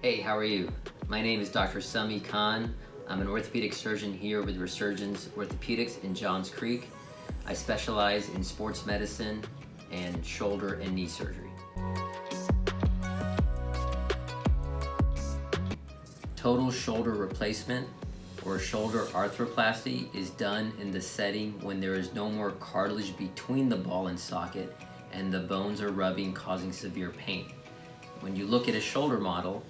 Hey, how are you? My name is Dr. Sami Khan. I'm an orthopedic surgeon here with Resurgence Orthopedics in Johns Creek. I specialize in sports medicine and shoulder and knee surgery. Total shoulder replacement or shoulder arthroplasty is done in the setting when there is no more cartilage between the ball and socket and the bones are rubbing, causing severe pain. When you look at a shoulder model,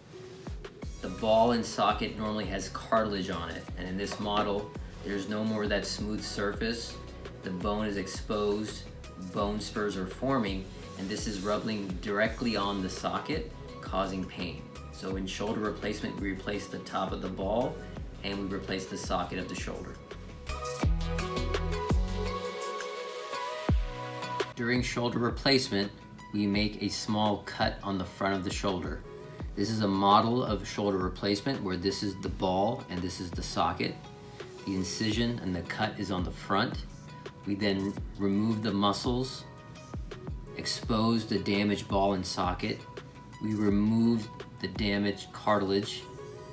the ball and socket normally has cartilage on it, and in this model there's no more of that smooth surface. The bone is exposed, bone spurs are forming, and this is rubbing directly on the socket, causing pain. So in shoulder replacement, we replace the top of the ball and we replace the socket of the shoulder. During shoulder replacement, we make a small cut on the front of the shoulder. This is a model of shoulder replacement where this is the ball and this is the socket. The incision and the cut is on the front. We then remove the muscles, expose the damaged ball and socket. We remove the damaged cartilage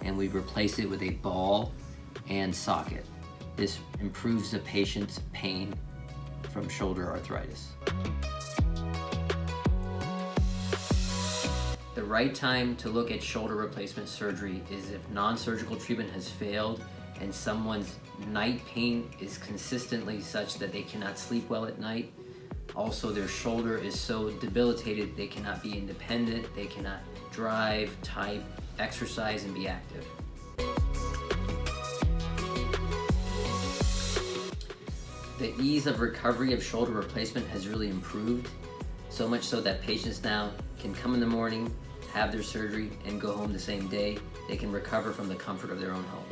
and we replace it with a ball and socket. This improves the patient's pain from shoulder arthritis. The right time to look at shoulder replacement surgery is if non-surgical treatment has failed and someone's night pain is consistently such that they cannot sleep well at night. Also, their shoulder is so debilitated they cannot be independent, they cannot drive, type, exercise, and be active. The ease of recovery of shoulder replacement has really improved, so much so that patients now can come in the morning, have their surgery, and go home the same day. They can recover from the comfort of their own home.